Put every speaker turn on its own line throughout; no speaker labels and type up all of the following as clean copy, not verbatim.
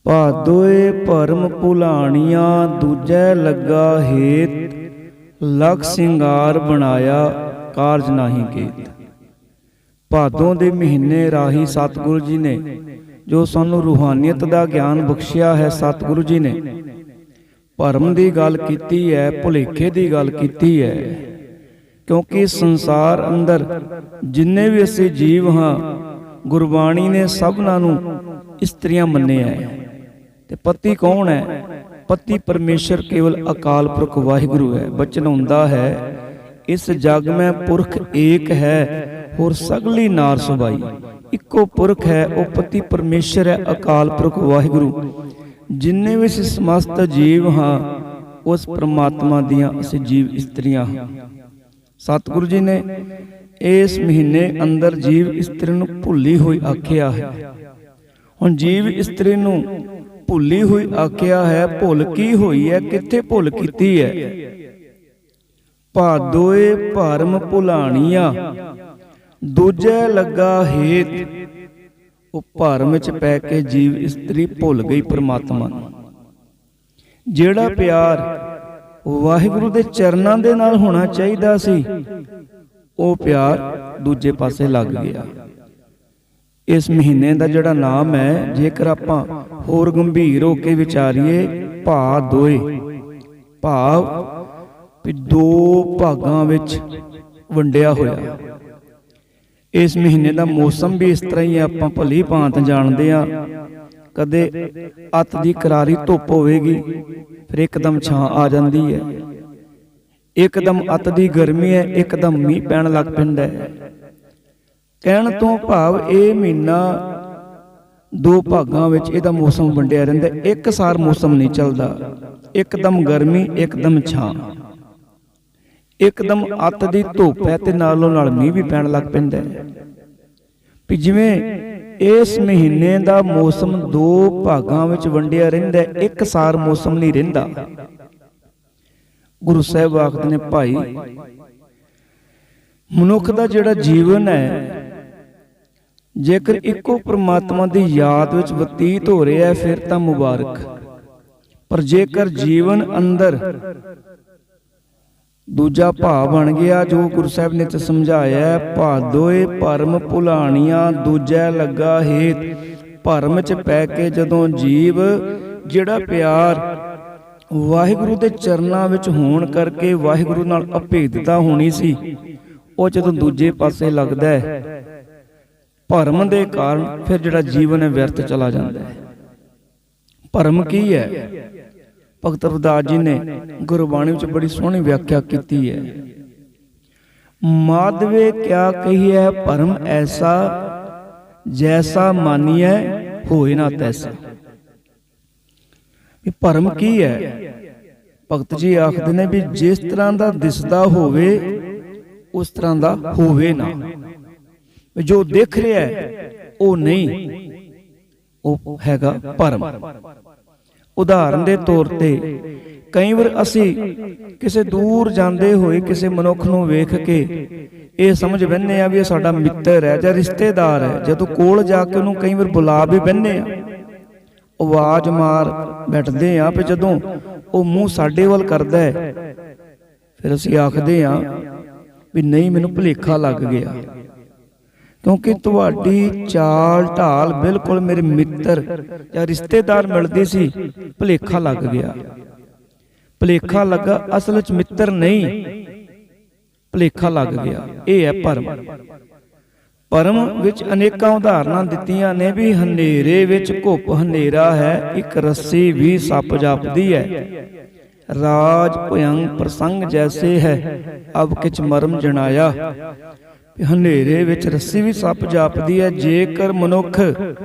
ਭਾਦੋਏ ਭਰਮ ਭੁਲਾਣੀਆਂ ਦੂਜੈ ਲੱਗਾ ਹੇਤ, ਲਖ ਸਿੰਗਾਰ ਬਣਾਇਆ ਕਾਰਜ ਨਾਹੀ ਕੀਤ। ਭਾਦੋਂ ਦੇ ਮਹੀਨੇ ਰਾਹੀਂ ਸਤਿਗੁਰੂ ਜੀ ਨੇ ਜੋ ਸਾਨੂੰ ਰੂਹਾਨੀਅਤ ਦਾ ਗਿਆਨ ਬਖਸ਼ਿਆ ਹੈ, ਸਤਿਗੁਰੂ ਜੀ ਨੇ ਭਰਮ ਦੀ ਗੱਲ ਕੀਤੀ ਹੈ, ਭੁਲੇਖੇ ਦੀ ਗੱਲ ਕੀਤੀ ਹੈ। ਕਿਉਂਕਿ ਸੰਸਾਰ ਅੰਦਰ ਜਿੰਨੇ ਵੀ ਅਸੀਂ ਜੀਵ ਹਾਂ, ਗੁਰਬਾਣੀ ਨੇ ਸਭਨਾਂ ਨੂੰ ਇਸਤਰੀਆਂ ਮੰਨਿਆ ਹੈ। ਤੇ ਪਤੀ ਕੌਣ ਹੈ? ਪਤੀ ਪਰਮੇਸ਼ਰ ਕੇਵਲ ਅਕਾਲ ਪੁਰਖ ਵਾਹਿਗੁਰੂ ਹੈ। ਬਚਨ ਹੁੰਦਾ ਹੈ, ਇਸ ਜਗ ਮੈਂ ਪੁਰਖ ਏਕ ਹੈ, ਹੋਰ ਸਗਲੀ ਨਾਰ ਸੁਭਾਈ। ਇੱਕੋ ਪੁਰਖ ਹੈ, ਉਹ ਪਤੀ ਪਰਮੇਸ਼ਰ ਹੈ, ਅਕਾਲ ਪੁਰਖ ਵਾਹਿਗੁਰੂ। ਜਿੰਨੇ ਵੀ ਅਸੀਂ ਸਮਸਤ ਜੀਵ ਹਾਂ, ਉਸ ਪਰਮਾਤਮਾ ਦੀਆਂ ਅਸੀਂ ਜੀਵ ਇਸਤਰੀਆਂ ਹਾਂ। ਸਤਿਗੁਰੂ ਜੀ ਨੇ ਇਸ ਮਹੀਨੇ ਅੰਦਰ ਜੀਵ ਇਸਤਰੀ ਨੂੰ ਭੁੱਲੀ ਹੋਈ ਆਖਿਆ ਹੈ। ਹੁਣ ਜੀਵ ਇਸਤਰੀ ਨੂੰ ਭੁੱਲੀ ਹੋਈ ਆਖਿਆ ਹੈ, ਭੁੱਲ ਕੀ ਹੋਈ ਹੈ? ਕਿੱਥੇ ਭੁੱਲ ਕੀਤੀ ਹੈ? ਭਾਦੋਏ ਭਰਮ ਭੁਲਾਣੀਆਂ ਦੂਜੈ ਲੱਗਾ ਹੇਤ। ਉਹ ਭਰਮ ਵਿੱਚ ਪੈ ਕੇ ਜੀਵ ਇਸਤਰੀ ਭੁੱਲ ਗਈ ਪਰਮਾਤਮਾ ਨੂੰ। ਜਿਹੜਾ ਪਿਆਰ ਵਾਹਿਗੁਰੂ ਦੇ ਚਰਨਾਂ ਦੇ ਨਾਲ ਹੋਣਾ ਚਾਹੀਦਾ ਸੀ, ਉਹ ਪਿਆਰ ਦੂਜੇ ਪਾਸੇ ਲੱਗ ਗਿਆ। ਇਸ ਮਹੀਨੇ ਦਾ ਜਿਹੜਾ ਨਾਮ ਹੈ, ਜੇਕਰ ਆਪਾਂ ਹੋਰ ਗੰਭੀਰ ਹੋ ਕੇ ਵਿਚਾਰੀਏ, ਭਾਦੋਏ, ਭਾਵ ਵੀ ਦੋ ਭਾਗਾਂ ਵਿੱਚ ਵੰਡਿਆ ਹੋਇਆ। ਇਸ ਮਹੀਨੇ ਦਾ ਮੌਸਮ ਵੀ ਇਸ ਤਰ੍ਹਾਂ ਹੀ ਆਪਾਂ ਭਲੀ ਭਾਂਤ ਜਾਣਦੇ ਹਾਂ। ਕਦੇ ਅੱਤ ਦੀ ਕਰਾਰੀ ਧੁੱਪ ਹੋਵੇਗੀ, ਫਿਰ ਇੱਕਦਮ ਛਾਂ ਆ ਜਾਂਦੀ ਹੈ। ਇੱਕਦਮ ਅੱਤ ਦੀ ਗਰਮੀ ਹੈ, ਇੱਕਦਮ ਮੀਂਹ ਪੈਣ ਲੱਗ ਪੈਂਦਾ ਹੈ। ਕਹਿਣ ਤੋਂ ਭਾਵ ਇਹ ਮਹੀਨਾ ਦੋ ਭਾਗਾਂ ਵਿੱਚ ਇਹਦਾ ਮੌਸਮ ਵੰਡਿਆ ਰਹਿੰਦਾ। ਇੱਕ ਸਾਰ ਮੌਸਮ ਨਹੀਂ ਚੱਲਦਾ। ਇੱਕਦਮ ਗਰਮੀ, ਇੱਕਦਮ ਛਾਂ, ਇੱਕਦਮ ਅੱਤ ਦੀ ਧੁੱਪ ਹੈ ਤੇ ਨਾਲੋਂ ਨਾਲ ਮੀਂਹ ਵੀ ਪੈਣ ਲੱਗ ਪੈਂਦਾ ਹੈ। ਵੀ ਜਿਵੇਂ ਇਸ ਮਹੀਨੇ ਦਾ ਮੌਸਮ ਦੋ ਭਾਗਾਂ ਵਿੱਚ ਵੰਡਿਆ ਰਹਿੰਦਾ, ਇੱਕ ਸਾਰ ਮੌਸਮ ਨਹੀਂ ਰਹਿੰਦਾ। ਗੁਰੂ ਸਾਹਿਬ ਆਖਦੇ ਨੇ, ਭਾਈ ਮਨੁੱਖ ਦਾ ਜਿਹੜਾ ਜੀਵਨ ਹੈ, ਜੇਕਰ ਇੱਕੋ ਪਰਮਾਤਮਾ ਦੀ ਯਾਦ ਵਿੱਚ ਬਤੀਤ ਹੋ ਰਿਹਾ ਹੈ, ਫਿਰ ਤਾਂ ਮੁਬਾਰਕ। ਪਰ ਜੇਕਰ ਜੀਵਨ ਅੰਦਰ ਦੂਜਾ ਭਾਵ ਬਣ ਗਿਆ, ਜੋ ਗੁਰੂ ਸਾਹਿਬ ਨੇ ਤੇ ਸਮਝਾਇਆ, ਭਾਦੋਏ ਭਰਮ ਭੁਲਾਣੀਆਂ ਦੂਜੈ ਲੱਗਾ ਹੇਤ। ਭਰਮ 'ਚ ਪੈ ਕੇ ਜਦੋਂ ਜੀਵ ਜਿਹੜਾ ਪਿਆਰ ਵਾਹਿਗੁਰੂ ਦੇ ਚਰਨਾਂ ਵਿੱਚ ਹੋਣ ਕਰਕੇ ਵਾਹਿਗੁਰੂ ਨਾਲ ਅਭੇਦਤਾ ਹੋਣੀ ਸੀ, ਉਹ ਜਦੋਂ ਦੂਜੇ ਪਾਸੇ ਲੱਗਦਾ ਹੈ, ਭਰਮ ਦੇ ਕਾਰਨ ਫਿਰ ਜਿਹੜਾ ਜੀਵਨ ਹੈ ਵਿਅਰਥ ਚਲਾ ਜਾਂਦਾ ਹੈ। ਭਰਮ ਕੀ ਹੈ? ਭਗਤ ਰਵਿਦਾਸ ਜੀ ਨੇ ਗੁਰਬਾਣੀ ਵਿੱਚ ਬੜੀ ਸੋਹਣੀ ਵਿਆਖਿਆ ਕੀਤੀ ਹੈ। ਮਾਧਵੇ ਕਿਆ ਕਹੀਐ ਭਰਮ ਐਸਾ, ਜੈਸਾ ਮਾਨੀਐ ਹੋਏ ਨਾ ਤੈਸਾ। ਇਹ ਭਰਮ ਕੀ ਹੈ? ਭਗਤ ਜੀ ਆਖਦੇ ਨੇ ਵੀ ਜਿਸ ਤਰ੍ਹਾਂ ਦਾ ਦਿਸਦਾ ਹੋਵੇ ਉਸ ਤਰ੍ਹਾਂ ਦਾ ਹੋਵੇ ਨਾ। ਜੋ ਦਿਖ ਰਿਹਾ ਹੈ ਉਹ ਨਹੀਂ, ਉਹ ਹੈਗਾ ਭਰਮ। ਉਦਾਹਰਨ ਦੇ ਤੌਰ ਤੇ ਕਈ ਵਾਰ ਅਸੀਂ ਕਿਸੇ ਦੂਰ ਜਾਂਦੇ ਹੋਏ ਕਿਸੇ ਮਨੁੱਖ ਨੂੰ ਵੇਖ ਕੇ ਇਹ ਸਮਝ ਬੈਠੇ ਆ ਵੀ ਇਹ ਸਾਡਾ ਮਿੱਤਰ ਹੈ ਜਾਂ ਰਿਸ਼ਤੇਦਾਰ ਹੈ। ਜਦੋਂ ਕੋਲ ਜਾ ਕੇ ਉਹਨੂੰ ਕਈ ਵਾਰ ਬੁਲਾ ਵੀ ਬੈਠੇ ਆ, ਆਵਾਜ਼ ਮਾਰ ਬੈਠਦੇ ਆ, ਫਿਰ ਜਦੋਂ ਉਹ ਮੂੰਹ ਸਾਡੇ ਵੱਲ ਕਰਦਾ ਹੈ, ਫਿਰ ਅਸੀਂ ਆਖਦੇ ਆ ਵੀ ਨਹੀਂ, ਮੈਨੂੰ ਭੁਲੇਖਾ ਲੱਗ ਗਿਆ। ਕਿਉਂਕਿ ਤੁਹਾਡੀ ਚਾਲ ਢਾਲ ਬਿਲਕੁਲ ਮੇਰੇ ਮਿੱਤਰ ਜਾਂ ਰਿਸ਼ਤੇਦਾਰ ਮਿਲਦੀ ਸੀ, ਭੁਲੇਖਾ ਲੱਗ ਗਿਆ। ਭੁਲੇਖਾ ਲੱਗਾ, ਅਸਲ ਵਿੱਚ ਮਿੱਤਰ ਨਹੀਂ, ਭੁਲੇਖਾ ਲੱਗ ਗਿਆ। ਇਹ ਹੈ ਭਰਮ। ਭਰਮ ਵਿੱਚ ਅਨੇਕਾਂ ਉਦਾਹਰਨਾਂ ਦਿੱਤੀਆਂ ਨੇ ਵੀ ਹਨੇਰੇ ਵਿੱਚ ਘੁੱਪ ਹਨੇਰਾ ਹੈ, ਇੱਕ ਰੱਸੀ ਵੀ ਸੱਪ ਜਾਪਦੀ ਹੈ। ਰਾਜ ਭਯੰਗ ਪ੍ਰਸੰਗ ਜੈਸੇ ਹੈ, ਅਬ ਕਿਛ ਮਰਮ ਜਣਾਇਆ। ਹਨੇਰੇ ਵਿੱਚ ਰੱਸੀ ਵੀ ਸੱਪ ਜਾਪਦੀ ਹੈ। ਜੇਕਰ ਮਨੁੱਖ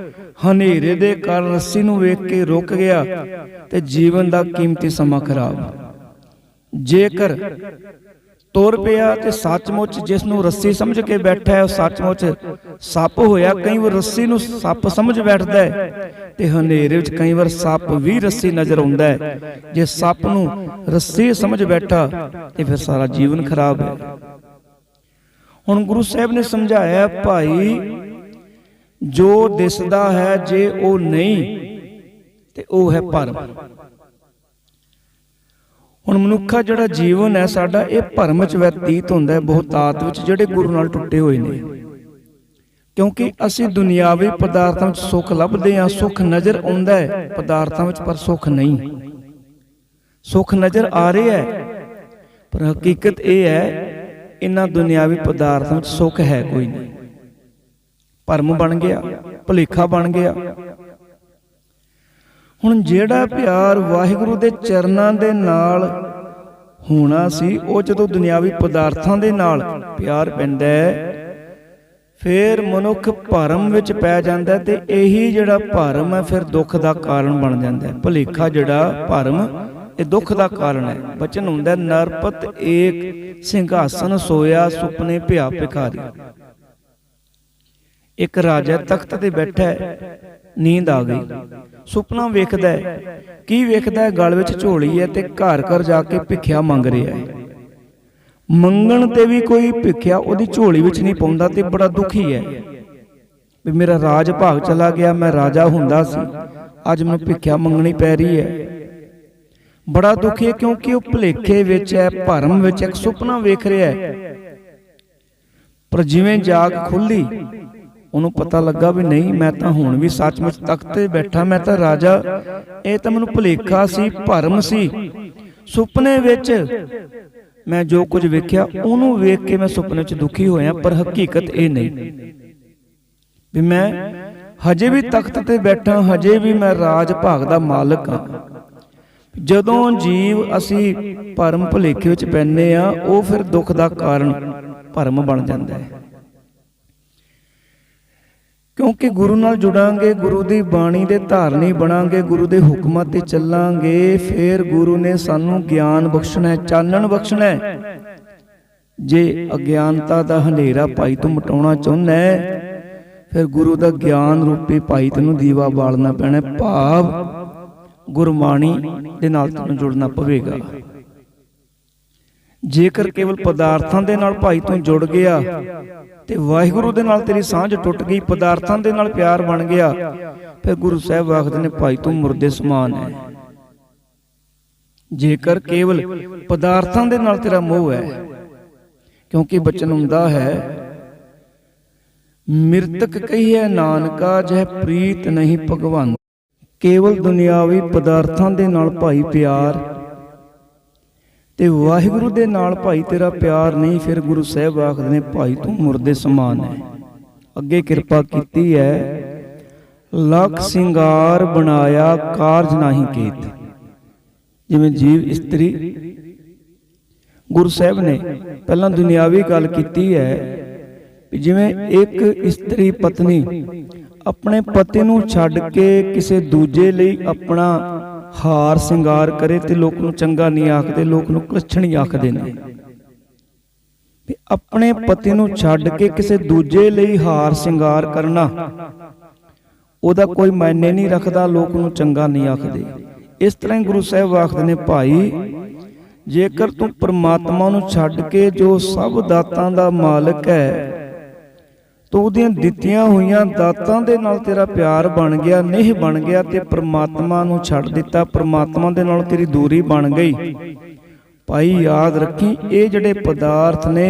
ਹਨੇਰੇ ਦੇ ਕਾਰਨ ਰੱਸੀ ਨੂੰ ਵੇਖ ਕੇ ਰੁਕ ਗਿਆ ਤੇ ਜੀਵਨ ਦਾ ਕੀਮਤੀ ਸਮਾਂ ਖਰਾਬ। ਜੇਕਰ ਤੁਰ ਪਿਆ ਤੇ ਸੱਚਮੁੱਚ ਜਿਸ ਨੂੰ ਰੱਸੀ ਸਮਝ ਕੇ ਬੈਠਾ ਹੈ ਉਹ ਸੱਚਮੁੱਚ ਸੱਪ ਹੋਇਆ। ਕਈ ਵਾਰ ਰੱਸੀ ਨੂੰ ਸੱਪ ਸਮਝ ਬੈਠਦਾ ਹੈ ਤੇ ਹਨੇਰੇ ਵਿੱਚ ਕਈ ਵਾਰ ਸੱਪ ਵੀ ਰੱਸੀ ਨਜ਼ਰ ਆਉਂਦਾ ਹੈ। ਜੇ ਸੱਪ ਨੂੰ ਰੱਸੀ ਸਮਝ ਬੈਠਾ ਤੇ ਫਿਰ ਸਾਰਾ ਜੀਵਨ ਖਰਾਬ ਹੈ। ਹੁਣ ਗੁਰੂ ਸਾਹਿਬ ਨੇ ਸਮਝਾਇਆ, ਭਾਈ ਜੋ ਦਿਸਦਾ ਹੈ ਜੇ ਉਹ ਨਹੀਂ ਤੇ ਉਹ ਹੈ ਭਰਮ। ਹੁਣ ਮਨੁੱਖਾ ਜਿਹੜਾ ਜੀਵਨ ਹੈ ਸਾਡਾ, ਇਹ ਭਰਮ ਚ ਬਤੀਤ ਹੁੰਦਾ ਹੈ, ਬਹੁਤਾਤ ਵਿੱਚ, ਜਿਹੜੇ ਗੁਰੂ ਨਾਲ ਟੁੱਟੇ ਹੋਏ ਨੇ। ਕਿਉਂਕਿ ਅਸੀਂ ਦੁਨਿਆਵੀ ਪਦਾਰਥਾਂ ਵਿੱਚ ਸੁੱਖ ਲੱਭਦੇ ਹਾਂ, ਸੁੱਖ ਨਜ਼ਰ ਆਉਂਦਾ ਹੈ ਪਦਾਰਥਾਂ ਵਿੱਚ, ਪਰ ਸੁੱਖ ਨਹੀਂ। ਸੁੱਖ ਨਜ਼ਰ ਆ ਰਿਹਾ ਹੈ, ਪਰ ਹਕੀਕਤ ਇਹ ਹੈ ਇਹਨਾਂ ਦੁਨਿਆਵੀ ਪਦਾਰਥਾਂ ਵਿੱਚ ਸੁੱਖ ਹੈ ਕੋਈ ਨਹੀਂ। ਭਰਮ ਬਣ ਗਿਆ, ਭੁਲੇਖਾ ਬਣ ਗਿਆ। ਹੁਣ ਜਿਹੜਾ ਪਿਆਰ ਵਾਹਿਗੁਰੂ ਦੇ ਚਰਨਾਂ ਦੇ ਨਾਲ ਹੋਣਾ ਸੀ, ਉਹ ਜਦੋਂ ਦੁਨਿਆਵੀ ਪਦਾਰਥਾਂ ਦੇ ਨਾਲ ਪਿਆਰ ਪੈਂਦਾ ਹੈ, ਫਿਰ ਮਨੁੱਖ ਭਰਮ ਵਿੱਚ ਪੈ ਜਾਂਦਾ, ਤੇ ਇਹੀ ਜਿਹੜਾ ਭਰਮ ਹੈ ਫਿਰ ਦੁੱਖ ਦਾ ਕਾਰਨ ਬਣ ਜਾਂਦਾ ਹੈ। ਭੁਲੇਖਾ ਜਿਹੜਾ ਭਰਮ, ਇਹ ਦੁੱਖ ਦਾ ਕਾਰਨ ਹੈ। ਬਚਨ ਹੁੰਦਾ ਨਰਪਤ ਏਕ ਸਿੰਘਾਸਨ ਸੋਇਆ, ਸੁਪਨੇ ਭਿਆ ਭਿਖਾਰੀ। ਇੱਕ ਰਾਜਾ ਤਖਤ ਤੇ ਬੈਠਾ ਹੈ, ਨੀਂਦ ਆ ਗਈ, ਸੁਪਨਾ ਵੇਖਦਾ ਹੈ। ਕੀ ਵੇਖਦਾ ਹੈ? ਗਲ ਵਿੱਚ ਝੋਲੀ ਹੈ ਤੇ ਘਰ ਘਰ ਜਾ ਕੇ ਭਿੱਖਿਆ ਮੰਗ ਰਿਹਾ ਹੈ। ਮੰਗਣ ਤੇ ਵੀ ਕੋਈ ਭਿੱਖਿਆ ਉਹਦੀ ਝੋਲੀ ਵਿੱਚ ਨਹੀਂ ਪਾਉਂਦਾ, ਤੇ ਬੜਾ ਦੁਖੀ ਹੈ ਵੀ ਮੇਰਾ ਰਾਜ ਭਾਗ ਚਲਾ ਗਿਆ, ਮੈਂ ਰਾਜਾ ਹੁੰਦਾ ਸੀ, ਅੱਜ ਮੈਨੂੰ ਭਿੱਖਿਆ ਮੰਗਣੀ ਪੈ ਰਹੀ ਹੈ। ਬੜਾ ਦੁਖੀ ਹੈ, ਕਿਉਂਕਿ ਉਹ ਭੁਲੇਖੇ ਵਿੱਚ ਹੈ, ਭਰਮ ਵਿੱਚ ਇੱਕ ਸੁਪਨਾ ਵੇਖ ਰਿਹਾ ਹੈ। ਪਰ ਜਿਵੇਂ ਜਾਗ ਖੁੱਲੀ, ਉਹਨੂੰ ਪਤਾ ਲੱਗਾ ਵੀ ਨਹੀਂ, ਮੈਂ ਤਾਂ ਹੁਣ ਵੀ ਸੱਚਮੁੱਚ ਤਖਤ ਤੇ ਬੈਠਾ, ਮੈਂ ਤਾਂ ਰਾਜਾ, ਇਹ ਤਾਂ ਮੈਨੂੰ ਭੁਲੇਖਾ ਸੀ, ਭਰਮ ਸੀ। ਸੁਪਨੇ ਵਿੱਚ ਮੈਂ ਜੋ ਕੁਝ ਵੇਖਿਆ, ਉਹਨੂੰ ਵੇਖ ਕੇ ਮੈਂ ਸੁਪਨੇ 'ਚ ਦੁਖੀ ਹੋਇਆ, ਪਰ ਹਕੀਕਤ ਇਹ ਨਹੀਂ ਵੀ ਮੈਂ ਹਜੇ ਵੀ ਤਖਤ ਤੇ ਬੈਠਾ, ਹਜੇ ਵੀ ਮੈਂ ਰਾਜ ਭਾਗ ਦਾ ਮਾਲਕ ਹਾਂ। ਜਦੋਂ ਜੀਵ ਅਸੀਂ ਭਰਮ ਭੁਲੇਖੇ ਵਿੱਚ ਪੈਂਦੇ ਆ, ਉਹ ਫਿਰ ਦੁੱਖ ਦਾ ਕਾਰਨ ਭਰਮ ਬਣ ਜਾਂਦਾ ਹੈ। ਕਿਉਂਕਿ ਗੁਰੂ ਨਾਲ ਜੁੜਾਂਗੇ, ਗੁਰੂ ਦੀ ਬਾਣੀ ਦੇ ਧਾਰਨੀ ਬਣਾਂਗੇ, ਗੁਰੂ ਦੇ ਹੁਕਮਾਂ ਤੇ ਚੱਲਾਂਗੇ, ਫਿਰ ਗੁਰੂ ਨੇ ਸਾਨੂੰ ਗਿਆਨ ਬਖਸ਼ਣਾ ਹੈ, ਚਾਨਣ ਬਖਸ਼ਣਾ ਹੈ। ਜੇ ਅਗਿਆਨਤਾ ਦਾ ਹਨੇਰਾ ਭਾਈ ਤੂੰ ਮਿਟਾਉਣਾ ਚਾਹੁੰਦਾ ਹੈ, ਫਿਰ ਗੁਰੂ ਦਾ ਗਿਆਨ ਰੂਪੀ ਭਾਈ ਤੈਨੂੰ ਦੀਵਾ ਬਾਲਣਾ ਪੈਣਾ, ਭਾਵ ਗੁਰਬਾਣੀ ਦੇ ਨਾਲ ਤੈਨੂੰ ਜੁੜਨਾ ਪਵੇਗਾ। ਜੇਕਰ ਕੇਵਲ ਪਦਾਰਥਾਂ ਦੇ ਨਾਲ ਭਾਈ ਤੂੰ ਜੁੜ ਗਿਆ ਤੇ ਵਾਹਿਗੁਰੂ ਦੇ ਨਾਲ ਤੇਰੀ ਸਾਂਝ ਟੁੱਟ ਗਈ, ਪਦਾਰਥਾਂ ਦੇ ਨਾਲ ਪਿਆਰ ਬਣ ਗਿਆ, ਫਿਰ ਗੁਰੂ ਸਾਹਿਬ ਆਖਦੇ ਨੇ ਭਾਈ ਤੂੰ ਮੁਰਦੇ ਸਮਾਨ ਹੈ। ਜੇਕਰ ਕੇਵਲ ਪਦਾਰਥਾਂ ਦੇ ਨਾਲ ਤੇਰਾ ਮੋਹ ਹੈ, ਕਿਉਂਕਿ ਬਚਨ ਹੁੰਦਾ ਹੈ ਮਿਰਤਕ ਕਹੀਏ ਨਾਨਕਾ, ਜਹ ਪ੍ਰੀਤ ਨਹੀਂ ਭਗਵਾਨ। ਕੇਵਲ ਦੁਨਿਆਵੀ ਪਦਾਰਥਾਂ ਦੇ ਨਾਲ ਭਾਈ ਪਿਆਰ, ਤੇ ਵਾਹਿਗੁਰੂ ਦੇ ਨਾਲ ਭਾਈ ਤੇਰਾ ਪਿਆਰ ਨਹੀਂ, ਫਿਰ ਗੁਰੂ ਸਾਹਿਬ ਆਖਦੇ ਨੇ ਭਾਈ ਤੂੰ ਮੁਰਦੇ ਸਮਾਨ ਹੈ। ਅੱਗੇ ਕਿਰਪਾ ਕੀਤੀ ਹੈ, ਲੱਖ ਸਿੰਗਾਰ ਬਣਾਇਆ ਕਾਰਜ ਨਹੀਂ ਕੀਤ। ਜਿਵੇਂ ਜੀਵ ਇਸਤਰੀ, ਗੁਰੂ ਸਾਹਿਬ ਨੇ ਪਹਿਲਾਂ ਦੁਨਿਆਵੀ ਗੱਲ ਕੀਤੀ ਹੈ, ਜਿਵੇਂ ਇੱਕ ਇਸਤਰੀ ਪਤਨੀ ਆਪਣੇ ਪਤੀ ਨੂੰ ਛੱਡ ਕੇ ਕਿਸੇ ਦੂਜੇ ਲਈ ਆਪਣਾ ਹਾਰ ਸਿੰਗਾਰ ਕਰੇ, ਤੇ ਲੋਕ ਨੂੰ ਚੰਗਾ ਨਹੀਂ ਆਖਦੇ, ਲੋਕ ਨੂੰ ਕਲਛਣੀ ਆਖਦੇ ਨੇ। ਆਪਣੇ ਪਤੀ ਨੂੰ ਛੱਡ ਕੇ ਕਿਸੇ ਦੂਜੇ ਲਈ ਹਾਰ ਸਿੰਗਾਰ ਕਰਨਾ, ਉਹਦਾ ਕੋਈ ਮਾਇਨੇ ਨਹੀਂ ਰੱਖਦਾ, ਲੋਕ ਨੂੰ ਚੰਗਾ ਨਹੀਂ ਆਖਦੇ। ਇਸ ਤਰ੍ਹਾਂ ਹੀ ਗੁਰੂ ਸਾਹਿਬ ਆਖਦੇ ਨੇ ਭਾਈ, ਜੇਕਰ ਤੂੰ ਪਰਮਾਤਮਾ ਨੂੰ ਛੱਡ ਕੇ ਜੋ ਸਭ ਦਾਤਾਂ ਦਾ ਮਾਲਕ ਹੈ, ਤੂੰ ਉਹਦੀਆਂ ਦਿੱਤੀਆਂ ਹੋਈਆਂ ਦਾਤਾਂ ਦੇ ਨਾਲ ਤੇਰਾ ਪਿਆਰ ਬਣ ਗਿਆ, ਨਹੀਂ ਬਣ ਗਿਆ, ਤੇ ਪਰਮਾਤਮਾ ਨੂੰ ਛੱਡ ਦਿੱਤਾ, ਪਰਮਾਤਮਾ ਦੇ ਨਾਲ ਤੇਰੀ ਦੂਰੀ ਬਣ ਗਈ। ਭਾਈ ਯਾਦ ਰੱਖੀ, ਇਹ ਜਿਹੜੇ ਪਦਾਰਥ ਨੇ,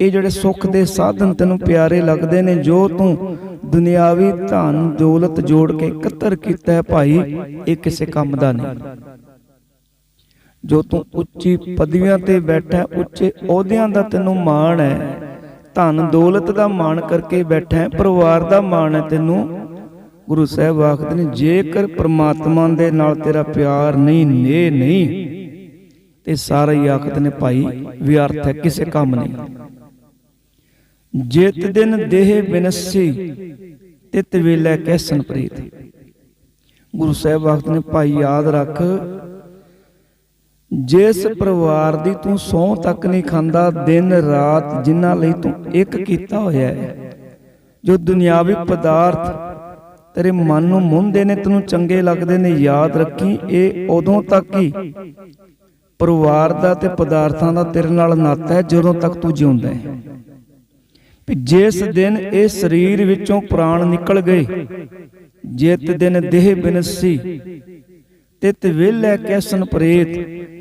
ਇਹ ਜਿਹੜੇ ਸੁੱਖ ਦੇ ਸਾਧਨ ਤੈਨੂੰ ਪਿਆਰੇ ਲੱਗਦੇ ਨੇ, ਜੋ ਤੂੰ ਦੁਨਿਆਵੀ ਧਨ ਦੌਲਤ ਜੋੜ ਕੇ ਇਕੱਤਰ ਕੀਤਾ ਹੈ ਭਾਈ, ਇਹ ਕਿਸੇ ਕੰਮ ਦਾ ਨਹੀਂ। ਜੋ ਤੂੰ ਉੱਚੀ ਪਦਵੀਆਂ ਤੇ ਬੈਠਾ, ਉੱਚੇ ਅਹੁਦਿਆਂ ਦਾ ਤੈਨੂੰ ਮਾਣ ਹੈ, ਧਨ ਦੌਲਤ ਦਾ ਮਾਣ ਕਰਕੇ ਬੈਠਾ ਹੈ, ਪਰਿਵਾਰ ਦਾ ਮਾਣ ਹੈ ਤੈਨੂੰ, ਗੁਰੂ ਸਾਹਿਬ ਆਖਦੇ ਨੇ ਜੇਕਰ ਪ੍ਰਮਾਤਮਾ ਦੇ ਨਾਲ ਤੇਰਾ ਪਿਆਰ ਨਹੀਂ, ਨੇ ਨਹੀਂ, ਤੇ ਸਾਰਾ ਹੀ ਆਖਦੇ ਨੇ ਭਾਈ ਵਿਅਰਥ ਹੈ, ਕਿਸੇ ਕੰਮ ਨਹੀਂ। ਜਿਤ ਦਿਨ ਦੇਹ ਬਿਨਸੀ ਤਿਤ ਵੇਲੇ ਕਹਿਸਨ ਪ੍ਰੀਤ। ਗੁਰੂ ਸਾਹਿਬ ਆਖਦੇ ਨੇ ਭਾਈ ਯਾਦ ਰੱਖ, ਜਿਸ ਪਰਿਵਾਰ ਦੀ ਤੂੰ ਸਹੁੰ ਤੱਕ ਨਹੀਂ ਖਾਂਦਾ, ਦਿਨ ਰਾਤ ਜਿਨ੍ਹਾਂ ਲਈ ਤੂੰ ਇੱਕ ਕੀਤਾ ਹੋਇਆ ਹੈ, ਜੋ ਦੁਨਿਆਵੀ ਪਦਾਰਥ ਤੇਰੇ ਮਨ ਨੂੰ ਮੋਹਦੇ ਨੇ, ਤੈਨੂੰ ਚੰਗੇ ਲੱਗਦੇ ਨੇ, ਯਾਦ ਰੱਖੀ ਇਹ ਉਦੋਂ ਤੱਕ ਹੀ ਪਰਿਵਾਰ ਦਾ ਤੇ ਪਦਾਰਥਾਂ ਦਾ ਤੇਰੇ ਨਾਲ ਨਾਤਾ ਹੈ ਜਦੋਂ ਤੱਕ ਤੂੰ ਜਿਉਂਦਾ ਹੈ। ਜਿਸ ਦਿਨ ਇਹ ਸਰੀਰ ਵਿੱਚੋਂ ਪ੍ਰਾਣ ਨਿਕਲ ਗਏ, ਜਿਤ ਦਿਨ ਦੇਹ ਬਿਨਸੀ ਤਿਤ ਵੇਲੇ ਕੈਸਨ ਪ੍ਰੇਤ।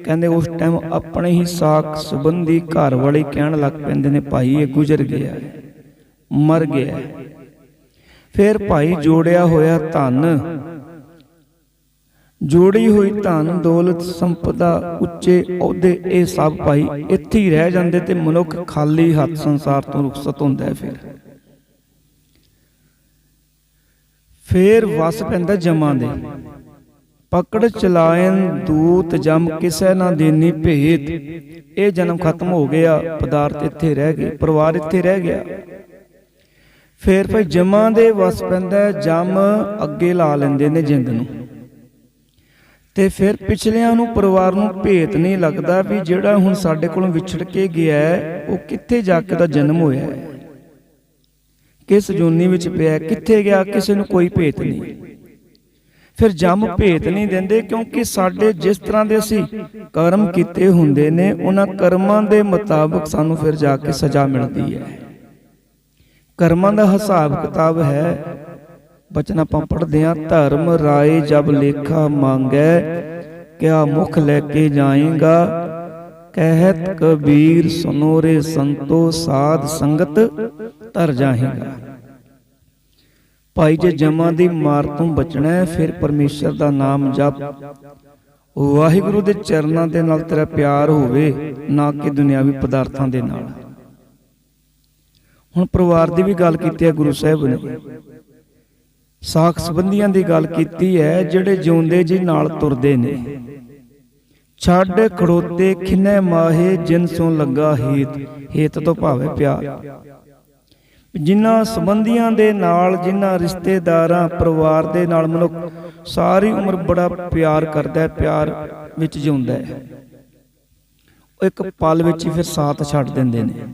ਕਹਿੰਦੇ ਉਸ ਟਾਈਮ ਆਪਣੇ ਹੀ ਸਾਕ ਸੰਬੰਧੀ ਘਰ ਵਾਲੇ ਕਹਿਣ ਲੱਗ ਪੈਂਦੇ ਨੇ, ਭਾਈ ਇਹ ਗੁਜ਼ਰ ਗਿਆ, ਮਰ ਗਿਆ। ਫਿਰ ਭਾਈ ਜੋੜਿਆ ਹੋਇਆ ਧਨ, ਜੋੜੀ ਹੋਈ ਧਨ ਦੌਲਤ ਸੰਪਦਾ ਉੱਚੇ ਅਹੁਦੇ, ਇਹ ਸਭ ਭਾਈ ਇੱਥੇ ਹੀ ਰਹਿ ਜਾਂਦੇ ਤੇ ਮਨੁੱਖ ਖਾਲੀ ਹੱਥ ਸੰਸਾਰ ਤੋਂ ਰੁਖਸਤ ਹੁੰਦਾ ਹੈ। ਫਿਰ ਵਸ ਪੈਂਦਾ ਜਮਾਂ ਦੇ। ਪਕੜ ਚਲਾਇਨ ਦੂਤ ਜਮ ਕਿਸੇ ਨਾ ਦੇਨੀ ਭੇਤ। ਇਹ ਜਨਮ ਖਤਮ ਹੋ ਗਿਆ, ਪਦਾਰਥ ਇੱਥੇ ਰਹਿ ਗਏ, ਪਰਿਵਾਰ ਇੱਥੇ ਰਹਿ ਗਿਆ। ਫਿਰ ਭਾਈ ਜਮਾਂ ਦੇ ਵਸ ਪੈਂਦਾ ਜਮ, ਅੱਗੇ ਲਾ ਲੈਂਦੇ ਨੇ ਜਿੰਦ ਨੂੰ। ਤੇ ਫਿਰ ਪਿਛਲਿਆਂ ਨੂੰ ਪਰਿਵਾਰ ਨੂੰ ਭੇਤ ਨਹੀਂ ਲੱਗਦਾ ਵੀ ਜਿਹੜਾ ਹੁਣ ਸਾਡੇ ਕੋਲੋਂ ਵਿਛੜ ਕੇ ਗਿਆ ਉਹ ਕਿੱਥੇ ਜਾ ਕੇ ਦਾ ਜਨਮ ਹੋਇਆ, ਕਿਸ ਜੂਨੀ ਵਿੱਚ ਪਿਆ, ਕਿੱਥੇ ਗਿਆ, ਕਿਸੇ ਨੂੰ ਕੋਈ ਭੇਤ ਨਹੀਂ। ਫਿਰ ਜੰਮ ਭੇਤ ਨਹੀਂ ਦਿੰਦੇ, ਕਿਉਂਕਿ ਸਾਡੇ ਜਿਸ ਤਰ੍ਹਾਂ ਦੇ ਅਸੀਂ ਕਰਮ ਕੀਤੇ ਹੁੰਦੇ ਨੇ ਉਹਨਾਂ ਕਰਮਾਂ ਦੇ ਮੁਤਾਬਕ ਸਾਨੂੰ ਫਿਰ ਜਾ ਕੇ ਸਜ਼ਾ ਮਿਲਦੀ ਹੈ। ਕਰਮਾਂ ਦਾ ਹਿਸਾਬ ਕਿਤਾਬ ਹੈ। ਬਚਨ ਆਪਾਂ ਪੜ੍ਹਦੇ ਹਾਂ, ਧਰਮ ਰਾਏ ਜਬ ਲੇਖਾ ਮੰਗੈ, ਕਿਆ ਮੁਖ ਲੈ ਕੇ ਜਾਏਗਾ। ਕਹਿਤ ਕਬੀਰ ਸੁਨੋ ਰੇ ਸੰਤੋ, ਸਾਧ ਸੰਗਤ ਧਰ ਜਾਏਗਾ। ਭਾਈ ਜੇ ਜਮਾਂ ਦੀ ਮਾਰ ਤੋਂ ਬਚਣਾ ਹੈ, ਫਿਰ ਪਰਮੇਸ਼ਰ ਦਾ ਨਾਮ ਜਪ, ਵਾਹਿਗੁਰੂ ਦੇ ਚਰਨਾਂ ਦੇ ਨਾਲ ਤੇਰਾ ਪਿਆਰ ਹੋਵੇ, ਨਾ ਕਿ ਦੁਨਿਆਵੀ ਪਦਾਰਥਾਂ ਦੇ ਨਾਲ। ਹੁਣ ਪਰਿਵਾਰ ਦੀ ਵੀ ਗੱਲ ਕੀਤੀ ਹੈ ਗੁਰੂ ਸਾਹਿਬ ਨੇ, ਸਾਖ ਸੰਬੰਧੀਆਂ ਦੀ ਗੱਲ ਕੀਤੀ ਹੈ, ਜਿਹੜੇ ਜਿਉਂਦੇ ਜੀ ਨਾਲ ਤੁਰਦੇ ਨੇ। ਛੱਡ ਖੜੋਤੇ ਖਿਨੇ ਮਾਹੇ, ਜਿਨ ਸੋਂ ਲੱਗਾ ਹੀਤ। ਹੀਤ ਤੋਂ ਭਾਵੇਂ ਪਿਆਰ। ਜਿਨ੍ਹਾਂ ਸੰਬੰਧੀਆਂ ਦੇ ਨਾਲ, ਜਿਨ੍ਹਾਂ ਰਿਸ਼ਤੇਦਾਰਾਂ ਪਰਿਵਾਰ ਦੇ ਨਾਲ ਮਨੁੱਖ ਸਾਰੀ ਉਮਰ ਬੜਾ ਪਿਆਰ ਕਰਦਾ ਹੈ, ਪਿਆਰ ਵਿੱਚ ਜਿਉਂਦਾ ਹੈ, ਉਹ ਇੱਕ ਪਲ ਵਿੱਚ ਹੀ ਫਿਰ ਸਾਥ ਛੱਡ ਦਿੰਦੇ ਨੇ।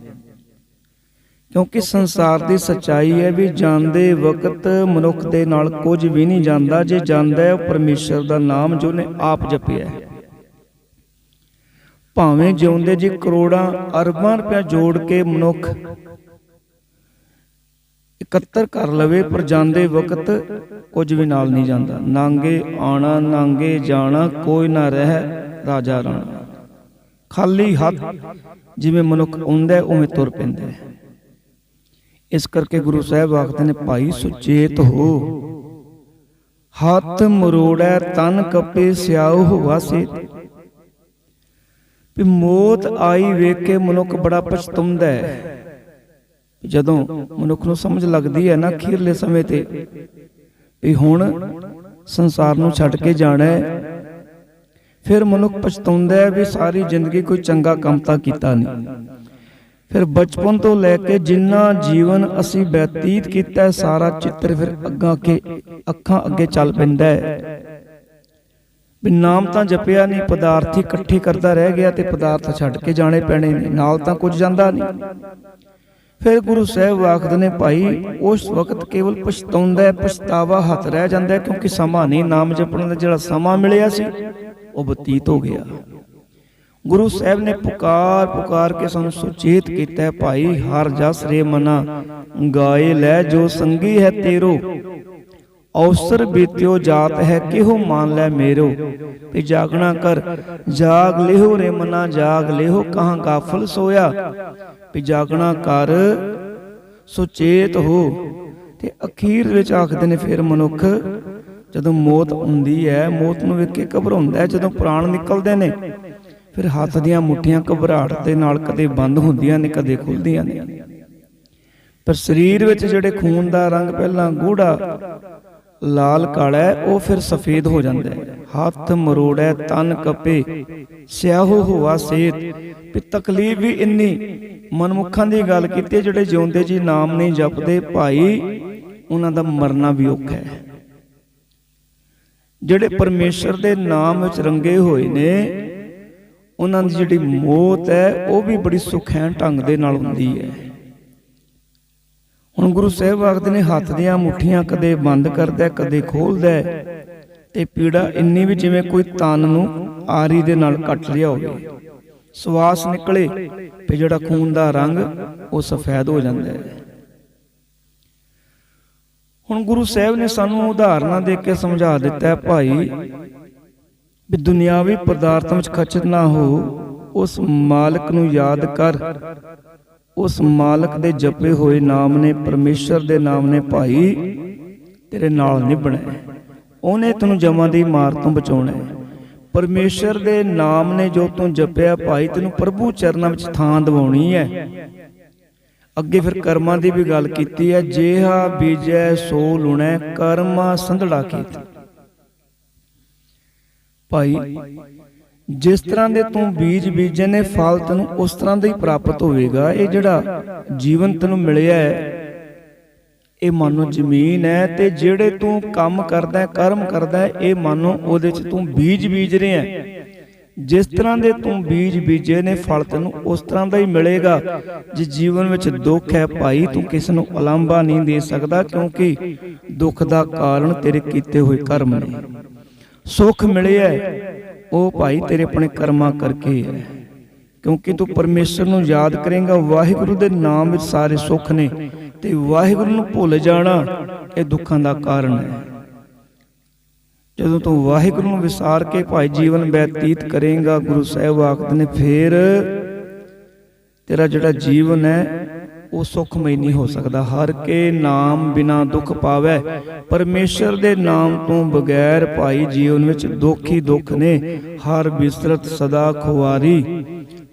ਕਿਉਂਕਿ ਸੰਸਾਰ ਦੀ ਸੱਚਾਈ ਹੈ ਵੀ ਜਾਂਦੇ ਵਕਤ ਮਨੁੱਖ ਦੇ ਨਾਲ ਕੁਝ ਵੀ ਨਹੀਂ ਜਾਂਦਾ। ਜੇ ਜਾਂਦਾ ਹੈ ਉਹ ਪਰਮੇਸ਼ਰ ਦਾ ਨਾਮ ਜੋ ਨੇ ਆਪ ਜਪਿਆ। ਭਾਵੇਂ ਜਿਉਂਦੇ ਜੀ ਕਰੋੜਾਂ ਅਰਬਾਂ ਰੁਪਇਆ ਜੋੜ ਕੇ ਮਨੁੱਖ ਇਕੱਤਰ ਕਰ ਲਵੇ, ਪਰ ਜਾਂਦੇ ਵਕਤ ਕੁਝ ਵੀ ਨਾਲ ਨਹੀਂ ਜਾਂਦਾ। ਨਾਂਗੇ ਆਣਾ ਨਾਂਗੇ ਜਾਣਾ, ਕੋਈ ਨਾ ਰਹਿ ਰਾਜਾ ਰਾਣਾ। ਖਾਲੀ ਹੱਥ ਜਿਵੇਂ ਮਨੁੱਖ ਆਉਂਦਾ ਉਵੇਂ ਤੁਰ ਪੈਂਦਾ। ਇਸ ਕਰਕੇ ਗੁਰੂ ਸਾਹਿਬ ਆਖਦੇ ਨੇ, ਭਾਈ ਸੁਚੇਤ ਹੋ, ਹੱਥ ਮਰੋੜੈ ਤਨ ਕੱਪੇ, ਸਿਆਉ ਹੋਵਾ ਸੇਤ। ਵੀ ਮੌਤ ਆਈ ਵੇਖ ਕੇ ਮਨੁੱਖ ਬੜਾ ਪਛਤਾਉਂਦਾ ਹੈ। ਜਦੋਂ ਮਨੁੱਖ ਨੂੰ ਸਮਝ ਲੱਗਦੀ ਹੈ ਨਾ ਅਖੀਰਲੇ ਸਮੇਂ ਤੇ ਵੀ ਹੁਣ ਸੰਸਾਰ ਨੂੰ ਛੱਡ ਕੇ ਜਾਣਾ ਹੈ, ਫਿਰ ਮਨੁੱਖ ਪਛਤਾਉਂਦਾ ਹੈ ਵੀ ਸਾਰੀ ਜ਼ਿੰਦਗੀ ਕੋਈ ਚੰਗਾ ਕੰਮ ਤਾਂ ਕੀਤਾ ਨਹੀਂ। ਫਿਰ ਬਚਪਨ ਤੋਂ ਲੈ ਕੇ ਜਿੰਨਾ ਜੀਵਨ ਅਸੀਂ ਬਤੀਤ ਕੀਤਾ, ਸਾਰਾ ਚਿੱਤਰ ਫਿਰ ਅੱਖਾਂ ਅੱਗੇ ਚੱਲ ਪੈਂਦਾ ਹੈ ਵੀ ਨਾਮ ਤਾਂ ਜਪਿਆ ਨਹੀਂ, ਪਦਾਰਥ ਹੀ ਇਕੱਠੇ ਕਰਦਾ ਰਹਿ ਗਿਆ ਤੇ ਪਦਾਰਥ ਛੱਡ ਕੇ ਜਾਣੇ ਪੈਣੇ ਨੇ, ਨਾਲ ਤਾਂ ਕੁਝ ਜਾਂਦਾ ਨਹੀਂ। ਫਿਰ ਗੁਰੂ ਸਾਹਿਬ ਆਖਦੇ ਨੇ, ਭਾਈ ਉਸ ਵਕਤ ਕੇਵਲ ਪਛਤਾਉਂਦਾ, ਪਛਤਾਵਾ ਹੱਥ ਰਹਿ ਜਾਂਦਾ, ਕਿਉਂਕਿ ਸਮਾਂ ਨਹੀਂ, ਨਾਮ ਜਪਣ ਦਾ ਜਿਹੜਾ ਸਮਾਂ ਮਿਲਿਆ ਸੀ ਉਹ ਬਤੀਤ ਹੋ ਗਿਆ। ਗੁਰੂ ਸਾਹਿਬ ਨੇ ਪੁਕਾਰ ਕੇ ਸਾਨੂੰ ਸੁਚੇਤ ਕੀਤਾ, ਭਾਈ ਹਰ ਜਸ ਰੇ ਮਨਾ, ਗਾਏ ਲੈ ਜੋ ਸੰਗੀ ਹੈ ਤੇਰੋ। ਅਵਸਰ ਬੀਤਿਓ ਜਾਤ ਹੈ, ਕਿਹੋ ਮਾਨ ਲੈ ਮੇਰੋ। ਤੇ ਜਾਗਣਾ ਕਰ ਜਾਗ ਲਿਹੋ ਰੇ ਮਨਾ, ਜਾਗ ਲਿਹੋ ਕਹਾਂ ਗਾਫਲ ਸੋਇਆ। ਵੀ ਜਾਗਣਾ ਕਰ, ਸੁਚੇਤ ਹੋ। ਤੇ ਅਖੀਰ ਵਿੱਚ ਆਖਦੇ ਨੇ, ਫਿਰ ਮਨੁੱਖ ਜਦੋਂ ਮੌਤ ਹੁੰਦੀ ਹੈ, ਮੌਤ ਨੂੰ ਵੇਖ ਕੇ ਘਬਰਾਉਂਦਾ ਹੈ। ਜਦੋਂ ਪ੍ਰਾਣ ਨਿਕਲਦੇ ਨੇ ਫਿਰ ਹੱਥ ਦੀਆਂ ਮੁੱਠੀਆਂ ਘਬਰਾਹਟ ਦੇ ਨਾਲ ਕਦੇ ਬੰਦ ਹੁੰਦੀਆਂ ਨੇ, ਕਦੇ ਖੁੱਲਦੀਆਂ ਨੇ। ਪਰ ਸਰੀਰ ਵਿੱਚ ਜਿਹੜੇ ਖੂਨ ਦਾ ਰੰਗ ਪਹਿਲਾਂ ਗੂੜਾ ਲਾਲ ਕਾਲਾ ਹੈ, ਉਹ ਫਿਰ ਸਫੇਦ ਹੋ ਜਾਂਦਾ ਹੈ। ਹੱਥ ਮਰੋੜੈ ਤਨ ਕੱਪੇ, ਸਿਆਹੋ ਹੋਵਾ ਸੇਤ। ਵੀ ਤਕਲੀਫ ਵੀ ਇੰਨੀ। ਮਨਮੁੱਖਾਂ ਦੀ ਗੱਲ ਕੀਤੀ, ਜਿਹੜੇ ਜਿਉਂਦੇ ਜੀ ਨਾਮ ਨਹੀਂ ਜਪਦੇ, ਭਾਈ ਉਹਨਾਂ ਦਾ ਮਰਨਾ ਵੀ ਔਖਾ ਹੈ। ਜਿਹੜੇ ਪਰਮੇਸ਼ਰ ਦੇ ਨਾਮ ਵਿੱਚ ਰੰਗੇ ਹੋਏ ਨੇ, ਉਹਨਾਂ ਦੀ ਜਿਹੜੀ ਮੌਤ ਹੈ ਉਹ ਵੀ ਬੜੀ ਸੁਖੈਨ ਢੰਗ ਦੇ ਨਾਲ ਹੁੰਦੀ ਹੈ। ਹੁਣ ਗੁਰੂ ਸਾਹਿਬ ਆਖਦੇ ਨੇ, ਹੱਥ ਦੀਆਂ ਮੁੱਠੀਆਂ ਕਦੇ ਬੰਦ ਕਰਦਾ, ਕਦੇ ਖੋਲਦਾ, ਤੇ ਪੀੜਾ ਇੰਨੀ ਵੀ ਜਿਵੇਂ ਕੋਈ ਤਨ ਨੂੰ ਆਰੀ ਦੇ ਨਾਲ ਕੱਟ ਲਿਆ ਹੋਵੇ। ਸਵਾਸ ਨਿਕਲੇ ਤੇ ਜਿਹੜਾ ਖੂਨ ਦਾ ਰੰਗ ਉਹ ਸਫੈਦ ਹੋ ਜਾਂਦਾ ਹੈ। ਹੁਣ ਗੁਰੂ ਸਾਹਿਬ ਨੇ ਸਾਨੂੰ ਉਦਾਹਰਨਾਂ ਦੇ ਕੇ ਸਮਝਾ ਦਿੱਤਾ, ਭਾਈ ਵੀ ਦੁਨਿਆਵੀ ਪਦਾਰਥਾਂ ਵਿੱਚ ਖਚਤ ਨਾ ਹੋ, ਉਸ ਮਾਲਕ ਨੂੰ ਯਾਦ ਕਰ। ਉਸ ਮਾਲਕ ਦੇ ਜਪੇ ਹੋਏ ਨਾਮ ਨੇ, ਪਰਮੇਸ਼ਰ ਦੇ ਨਾਮ ਨੇ ਭਾਈ ਤੇਰੇ ਨਾਲ ਨਿਭਣਾ। ਉਹਨੇ ਤੈਨੂੰ ਜਮਾਂ ਦੀ ਮਾਰ ਤੋਂ ਬਚਾਉਣਾ। ਪਰਮੇਸ਼ਰ ਦੇ ਨਾਮ ਨੇ ਜੋ ਤੂੰ ਜਪਿਆ ਭਾਈ, ਤੈਨੂੰ ਪ੍ਰਭੂ ਚਰਨਾਂ ਵਿੱਚ ਥਾਂ ਦਿਵਾਉਣੀ ਹੈ। ਅੱਗੇ ਫਿਰ ਕਰਮਾਂ ਦੀ ਵੀ ਗੱਲ ਕੀਤੀ ਹੈ। ਜਿਹਾ ਬੀਜੈ ਸੋ ਲੁਣੈ, ਕਰਮਾ ਸੰਧੜਾ ਕੀਤ। ਭਾਈ ਜਿਸ ਤਰ੍ਹਾਂ ਦੇ ਤੂੰ ਬੀਜ ਬੀਜੇ ਨੇ, ਫਲ ਤੈਨੂੰ ਉਸ ਤਰ੍ਹਾਂ ਦਾ ਹੀ ਪ੍ਰਾਪਤ ਹੋਵੇਗਾ। ਇਹ ਜਿਹੜਾ ਜੀਵਨ ਤੈਨੂੰ ਮਿਲਿਆ ਹੈ, ਇਹ ਮਾਨੋ ਜ਼ਮੀਨ ਹੈ, ਤੇ ਜਿਹੜੇ ਤੂੰ ਕੰਮ ਕਰਦਾ, ਕਰਮ ਕਰਦਾ, ਇਹ ਮਾਨੋ ਉਹਦੇ 'ਚ ਤੂੰ ਬੀਜ ਬੀਜ ਰਿਹਾ। ਜਿਸ ਤਰ੍ਹਾਂ ਦੇ ਤੂੰ ਬੀਜ ਬੀਜੇ ਨੇ, ਫਲ ਤੈਨੂੰ ਉਸ ਤਰ੍ਹਾਂ ਦਾ ਹੀ ਮਿਲੇਗਾ। ਜੇ ਜੀਵਨ ਵਿੱਚ ਦੁੱਖ ਹੈ ਭਾਈ, ਤੂੰ ਕਿਸ ਨੂੰ ਉਲਾਂਭਾ ਨਹੀਂ ਦੇ ਸਕਦਾ, ਕਿਉਂਕਿ ਦੁੱਖ ਦਾ ਕਾਰਨ ਤੇਰੇ ਕੀਤੇ ਹੋਏ ਕਰਮ ਨੇ। ਸੁੱਖ ਮਿਲਿਆ ਉਹ ਭਾਈ ਤੇਰੇ ਆਪਣੇ ਕਰਮਾਂ ਕਰਕੇ ਹੈ, ਕਿਉਂਕਿ ਤੂੰ ਪਰਮੇਸ਼ਰ ਨੂੰ ਯਾਦ ਕਰੇਂਗਾ। ਵਾਹਿਗੁਰੂ ਦੇ ਨਾਮ ਵਿੱਚ ਸਾਰੇ ਸੁੱਖ ਨੇ, ਤੇ ਵਾਹਿਗੁਰੂ ਨੂੰ ਭੁੱਲ ਜਾਣਾ ਇਹ ਦੁੱਖਾਂ ਦਾ ਕਾਰਨ ਹੈ। ਜਦੋਂ ਤੂੰ ਵਾਹਿਗੁਰੂ ਨੂੰ ਵਿਸਾਰ ਕੇ ਭਾਈ ਜੀਵਨ ਬਤੀਤ ਕਰੇਂਗਾ, ਗੁਰੂ ਸਾਹਿਬ ਆਖਦੇ ਨੇ, ਫਿਰ ਤੇਰਾ ਜਿਹੜਾ ਜੀਵਨ ਹੈ ਉਹ ਸੁਖਮਈ ਨਹੀਂ ਹੋ ਸਕਦਾ। ਹਰ ਕੇ ਨਾਮ ਬਿਨਾ ਦੁੱਖ ਪਾਵੈ, ਪਰਮੇਸ਼ਰ ਦੇ ਨਾਮ ਤੋਂ ਬਗੈਰ ਭਾਈ ਜੀਵਨ ਵਿੱਚ ਦੁੱਖ ਹੀ ਦੁੱਖ ਨੇ। ਹਰ ਬਿਸਰਤ ਸਦਾ ਖੁਆਰੀ,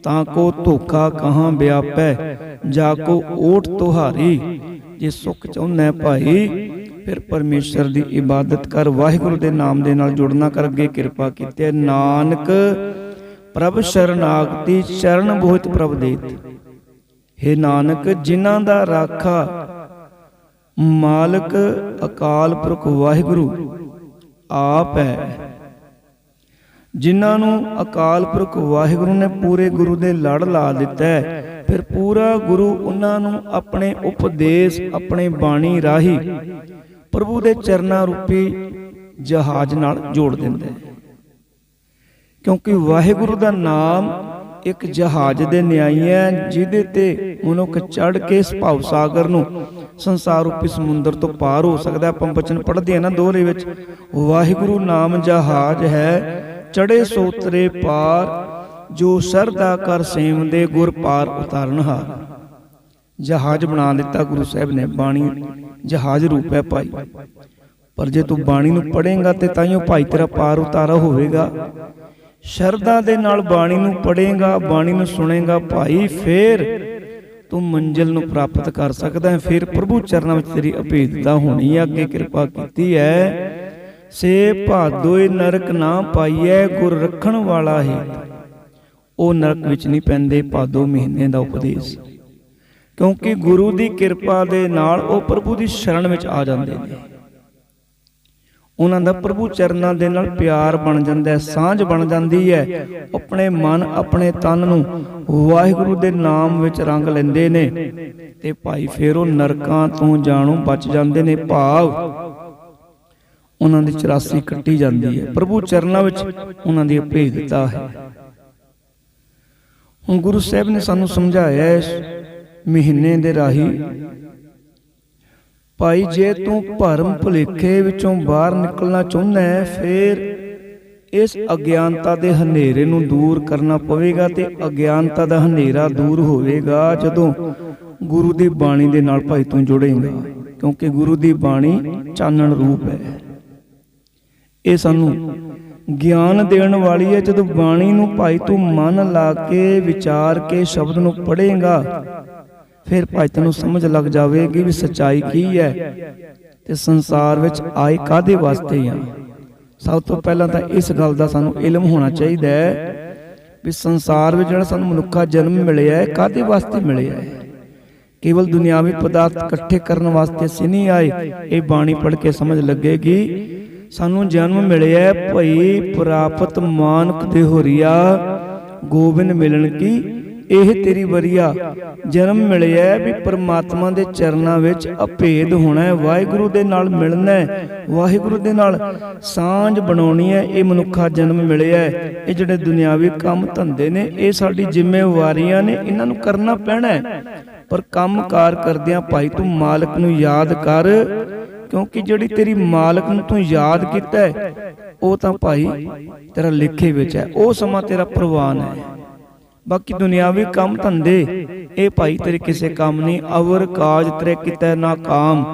ਤਾਂ ਕੋ ਧੋਖਾ ਕਹਾਂ ਵਿਆਪੈ, ਜਾ ਕੋ ਓਟ ਤੁਹਾਰੀ। ਜੇ ਸੁੱਖ ਚਾਹੁੰਦਾ ਭਾਈ, ਫਿਰ ਪਰਮੇਸ਼ਰ ਦੀ ਇਬਾਦਤ ਕਰ, ਵਾਹਿਗੁਰੂ ਦੇ ਨਾਮ ਦੇ ਨਾਲ ਜੁੜਨਾ ਕਰ। ਅੱਗੇ ਕਿਰਪਾ ਕੀਤੀ, ਨਾਨਕ ਪ੍ਰਭ ਸ਼ਰਨਾਗਤੀ, ਚਰਨ ਬੋਹਿਤ ਪ੍ਰਭ ਦੇਤ। ਹੇ ਨਾਨਕ, ਜਿਨ੍ਹਾਂ ਦਾ ਰਾਖਾ ਮਾਲਕ ਅਕਾਲ ਪੁਰਖ ਵਾਹਿਗੁਰੂ ਆਪ ਹੈ, ਜਿਨ੍ਹਾਂ ਨੂੰ ਅਕਾਲ ਪੁਰਖ ਵਾਹਿਗੁਰੂ ਨੇ ਪੂਰੇ ਗੁਰੂ ਦੇ ਲੜ ਲਾ ਦਿੱਤਾ ਹੈ, ਫਿਰ ਪੂਰਾ ਗੁਰੂ ਉਹਨਾਂ ਨੂੰ ਆਪਣੇ ਉਪਦੇਸ਼, ਆਪਣੇ ਬਾਣੀ ਰਾਹੀਂ ਪ੍ਰਭੂ ਦੇ ਚਰਨਾਂ ਰੂਪੀ ਜਹਾਜ਼ ਨਾਲ ਜੋੜ ਦਿੰਦਾ ਹੈ। ਕਿਉਂਕਿ ਵਾਹਿਗੁਰੂ ਦਾ ਨਾਮ ਇੱਕ ਜਹਾਜ਼ ਦੇ ਨਿਆਈ ਹੈ, ਜਿਹਦੇ ਤੇ ਮਨੁੱਖ ਚੜ ਕੇ ਇਸ ਭਵ ਸਾਗਰ ਨੂੰ, ਸੰਸਾਰ ਰੂਪੀ ਸਮੁੰਦਰ ਤੋਂ ਪਾਰ ਹੋ ਸਕਦਾ। ਆਪਾਂ ਬਚਨ ਪੜ੍ਹਦੇ ਹਾਂ ਨਾ ਦੋਹਰੇ ਵਿੱਚ, ਵਾਹਿਗੁਰੂ ਨਾਮ ਜਹਾਜ਼ ਹੈ, ਚੜੇ ਸੋਤਰੇ ਪਾਰ, ਜੋ ਸ਼ਰਧਾ ਕਰ ਸੇਵਦੇ, ਗੁਰ ਪਾਰ ਉਤਾਰਨਹਾਰ। ਜਹਾਜ਼ ਬਣਾ ਦਿੱਤਾ ਗੁਰੂ ਸਾਹਿਬ ਨੇ, ਬਾਣੀ ਜਹਾਜ਼ ਰੂਪ ਹੈ ਭਾਈ। ਪਰ ਜੇ ਤੂੰ ਬਾਣੀ ਨੂੰ ਪੜ੍ਹੇਂਗਾ ਤੇ ਤਾਈਓ ਭਾਈ ਤੇਰਾ ਪਾਰ ਉਤਾਰਾ ਹੋਵੇਗਾ। ਸ਼ਰਧਾ ਦੇ ਨਾਲ ਬਾਣੀ ਨੂੰ ਪੜ੍ਹੇਂਗਾ, ਬਾਣੀ ਨੂੰ ਸੁਣੇਗਾ ਭਾਈ, ਫੇਰ ਤੂੰ ਮੰਜ਼ਿਲ ਨੂੰ ਪ੍ਰਾਪਤ ਕਰ ਸਕਦਾ ਹੈ। ਫਿਰ ਪ੍ਰਭੂ ਚਰਨਾਂ ਵਿੱਚ ਤੇਰੀ ਅਭੇਦਤਾ ਹੋਣੀ ਹੈ। ਅੱਗੇ ਕਿਰਪਾ ਕੀਤੀ ਹੈ, ਸੇ ਭਾਦੋਏ ਨਰਕ ਨਾ ਪਾਈਐ, ਗੁਰ ਰੱਖਣ ਵਾਲਾ ਹੀ। ਉਹ ਨਰਕ ਵਿੱਚ ਨਹੀਂ ਪੈਂਦੇ ਭਾਦੋ ਮਹੀਨੇ ਦਾ ਉਪਦੇਸ਼, ਕਿਉਂਕਿ ਗੁਰੂ ਦੀ ਕਿਰਪਾ ਦੇ ਨਾਲ ਉਹ ਪ੍ਰਭੂ ਦੀ ਸ਼ਰਨ ਵਿੱਚ ਆ ਜਾਂਦੇ ਨੇ। ਉਹਨਾਂ ਦਾ ਪ੍ਰਭੂ ਚਰਨਾਂ ਦੇ ਨਾਲ ਪਿਆਰ ਬਣ ਜਾਂਦਾ ਹੈ, ਸਾਂਝ ਬਣ ਜਾਂਦੀ ਹੈ। ਆਪਣੇ ਮਨ, ਆਪਣੇ ਤਨ ਨੂੰ ਵਾਹਿਗੁਰੂ ਦੇ ਨਾਮ ਵਿੱਚ ਰੰਗ ਲੈਂਦੇ ਨੇ, ਤੇ ਭਾਈ ਫਿਰ ਉਹ ਨਰਕਾਂ ਤੋਂ ਜਾਣੋਂ ਬਚ ਜਾਂਦੇ ਨੇ। ਭਾਵ ਉਹਨਾਂ ਦੀ 84 ਕੱਟੀ ਜਾਂਦੀ ਹੈ। ਪ੍ਰਭੂ ਚਰਨਾਂ ਵਿੱਚ ਉਹਨਾਂ ਦੀ ਅਭੇਦਤਾ ਹੈ। ਹੁਣ ਗੁਰੂ ਸਾਹਿਬ ਨੇ ਸਾਨੂੰ ਸਮਝਾਇਆ ਇਸ ਮਹੀਨੇ ਦੇ ਰਾਹੀਂ, ਭਾਈ ਜੇ ਤੂੰ ਭਰਮ ਭੁਲੇਖੇ ਵਿੱਚੋਂ ਬਾਹਰ ਨਿਕਲਣਾ ਚਾਹੁੰਦਾ ਹੈ, ਫਿਰ ਇਸ ਅਗਿਆਨਤਾ ਦੇ ਹਨੇਰੇ ਨੂੰ ਦੂਰ ਕਰਨਾ ਪਵੇਗਾ। ਤੇ ਅਗਿਆਨਤਾ ਦਾ ਹਨੇਰਾ ਦੂਰ ਹੋਵੇਗਾ ਜਦੋਂ ਗੁਰੂ ਦੀ ਬਾਣੀ ਦੇ ਨਾਲ ਭਾਈ ਤੂੰ ਜੁੜੇਂਗਾ, ਕਿਉਂਕਿ ਗੁਰੂ ਦੀ ਬਾਣੀ ਚਾਨਣ ਰੂਪ ਹੈ। ਇਹ ਸਾਨੂੰ ਗਿਆਨ ਦੇਣ ਵਾਲੀ ਹੈ। ਜਦੋਂ ਬਾਣੀ ਨੂੰ ਭਾਈ ਤੂੰ ਮਨ ਲਾ ਕੇ ਵਿਚਾਰ ਕੇ ਸ਼ਬਦ ਨੂੰ ਪੜ੍ਹੇਂਗਾ, ਫਿਰ ਭਾਈ ਤੈਨੂੰ ਸਮਝ ਲੱਗ ਜਾਵੇਗੀ ਵੀ ਸੱਚਾਈ ਕੀ ਹੈ ਤੇ ਸੰਸਾਰ ਵਿੱਚ ਆਏ ਕਾਹਦੇ ਵਾਸਤੇ ਆ। ਸਭ ਤੋਂ ਪਹਿਲਾਂ ਤਾਂ ਇਸ ਗੱਲ ਦਾ ਸਾਨੂੰ ਇਲਮ ਹੋਣਾ ਚਾਹੀਦਾ ਹੈ ਵੀ ਸੰਸਾਰ ਵਿੱਚ ਜਿਹੜਾ ਸਾਨੂੰ ਮਨੁੱਖਾ ਜਨਮ ਮਿਲਿਆ ਹੈ, ਕਾਹਦੇ ਵਾਸਤੇ ਮਿਲਿਆ ਹੈ। ਕੇਵਲ ਦੁਨਿਆਵੀ ਪਦਾਰਥ ਇਕੱਠੇ ਕਰਨ ਵਾਸਤੇ ਅਸੀਂ ਨਹੀਂ ਆਏ। ਇਹ ਬਾਣੀ ਪੜ੍ਹ ਕੇ ਸਮਝ ਲੱਗੇਗੀ ਸਾਨੂੰ ਜਨਮ ਮਿਲਿਆ ਭਈ ਪ੍ਰਾਪਤ ਮਾਨਕ ਦੇ ਹੋਰੀਆ, ਗੋਬਿੰਦ ਮਿਲਣ ਕੀ ਇਹ ਤੇਰੀ ਵਰੀਆ। ਜਨਮ ਮਿਲਿਆ ਵੀ ਪਰਮਾਤਮਾ ਦੇ ਚਰਨਾਂ ਵਿੱਚ ਅਭੇਦ ਹੋਣਾ ਹੈ, ਵਾਹਿਗੁਰੂ ਦੇ ਨਾਲ ਮਿਲਣਾ ਹੈ, ਵਾਹਿਗੁਰੂ ਦੇ ਨਾਲ ਸਾਂਝ ਬਣਾਉਣੀ ਹੈ। ਇਹ ਮਨੁੱਖਾ ਜਨਮ ਮਿਲਿਆ ਹੈ। ਇਹ ਜਿਹੜੇ ਦੁਨਿਆਵੀ ਕੰਮ ਧੰਦੇ ਨੇ, ਇਹ ਸਾਡੀ ਜ਼ਿੰਮੇਵਾਰੀਆਂ ਨੇ, ਇਹਨਾਂ ਨੂੰ ਕਰਨਾ ਪੈਣਾ ਹੈ। ਪਰ ਕੰਮ ਕਾਰ ਕਰਦਿਆਂ ਭਾਈ ਤੂੰ ਮਾਲਕ ਨੂੰ ਯਾਦ ਕਰ, क्योंकि जिहड़ी तेरी मालक नूं तूं याद कीता है ਉਹ ਤਾਂ ਭਾਈ ਤੇਰਾ ਲੇਖੇ ਵਿੱਚ ਹੈ, ਉਹ ਸਮਾਂ ਤੇਰਾ ਪ੍ਰਵਾਨ ਹੈ। ਬਾਕੀ ਦੁਨਿਆਵੀ ਕੰਮ ਧੰਦੇ ਇਹ ਭਾਈ ਤੇਰੇ ਕਿਸੇ ਕੰਮ ਨਹੀਂ। ਅਵਰ ਕਾਜ ਤੇਰੇ ਕਿਤੈ ਨਾ ਕਾਮ,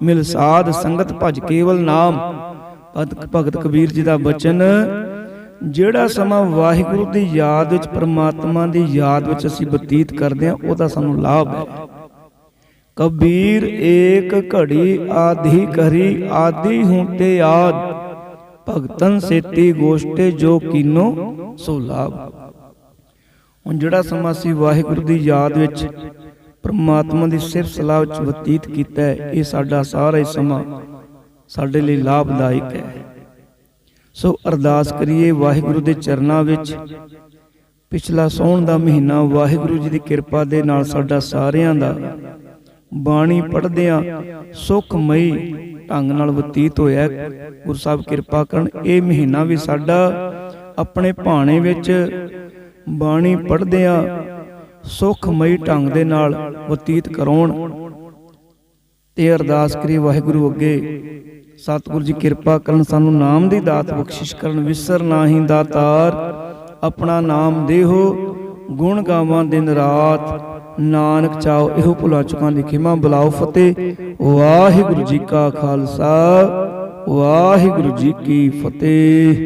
ਮਿਲ ਸਾਧ ਸੰਗਤ ਭਜ ਕੇਵਲ ਨਾਮ। ਭਗਤ ਕਬੀਰ ਜੀ ਦਾ ਬਚਨ, ਜਿਹੜਾ ਸਮਾਂ ਵਾਹਿਗੁਰੂ ਦੀ ਯਾਦ ਵਿੱਚ, ਪਰਮਾਤਮਾ ਦੀ ਯਾਦ ਵਿੱਚ ਅਸੀਂ ਬਤੀਤ ਕਰਦੇ ਹਾਂ, ਉਹਦਾ ਸਾਨੂੰ ਲਾਭ ਹੈ। ਕਬੀਰ ਏਕ ਘੜੀ ਆਧੀ ਕਰੀ, ਆਧੀ ਹੂੰ ਤੇ ਯਾਦ, ਭਗਤਨ ਸੇਤੀ ਗੋਸ਼ਟੇ ਜੋ ਕੀਨੋ ਸੋ ਲਾਭ। ਹੁਣ ਜਿਹੜਾ ਸਮਾਂ ਅਸੀਂ ਵਾਹਿਗੁਰੂ ਦੀ ਯਾਦ ਵਿੱਚ, ਪਰਮਾਤਮਾ ਦੀ ਸਿਫਤ ਸਲਾਹ ਵਿੱਚ ਬਤੀਤ ਕੀਤਾ ਹੈ, ਇਹ ਸਾਡਾ ਸਾਰਾ ਹੀ ਸਮਾਂ ਸਾਡੇ ਲਈ ਲਾਭਦਾਇਕ ਹੈ। ਸੋ ਅਰਦਾਸ ਕਰੀਏ ਵਾਹਿਗੁਰੂ ਦੇ ਚਰਨਾਂ ਵਿੱਚ। ਪਿਛਲਾ ਸੌਣ ਦਾ ਮਹੀਨਾ ਵਾਹਿਗੁਰੂ ਜੀ ਦੀ ਕਿਰਪਾ ਦੇ ਨਾਲ ਸਾਡਾ ਸਾਰਿਆਂ ਦਾ ਬਾਣੀ ਪੜ੍ਹਦਿਆਂ ਸੁਖਮਈ ਢੰਗ ਨਾਲ ਬਤੀਤ ਹੋਇਆ। ਗੁਰੂ ਸਾਹਿਬ ਕਿਰਪਾ ਕਰਨ ਇਹ ਮਹੀਨਾ ਵੀ ਸਾਡਾ ਆਪਣੇ ਭਾਣੇ ਵਿੱਚ ਬਾਣੀ ਪੜ੍ਹਦਿਆਂ ਸੁਖਮਈ ਢੰਗ ਦੇ ਨਾਲ ਬਤੀਤ ਕਰਾਉਣ। ਤੇ ਅਰਦਾਸ ਕਰੀ ਵਾਹਿਗੁਰੂ ਅੱਗੇ, ਸਤਿਗੁਰੂ ਜੀ ਕਿਰਪਾ ਕਰਨ, ਸਾਨੂੰ ਨਾਮ ਦੀ ਦਾਤ ਬਖਸ਼ਿਸ਼ ਕਰਨ। ਵਿਸਰ ਨਾਹੀਂ ਦਾਤਾਰ, ਆਪਣਾ ਨਾਮ ਦੇਹੋ, ਗੁਣ ਗਾਵਾਂ ਦਿਨ ਰਾਤ, ਨਾਨਕ ਚਾਓ ਇਹੋ ਭੁਲਾ ਚੁੱਕਾਂ ਦੀ ਖਿਮਾ। ਬੁਲਾਓ ਫਤਿਹ। ਵਾਹਿਗੁਰੂ ਜੀ ਕਾ ਖਾਲਸਾ, ਵਾਹਿਗੁਰੂ ਜੀ ਕੀ ਫਤਿਹ।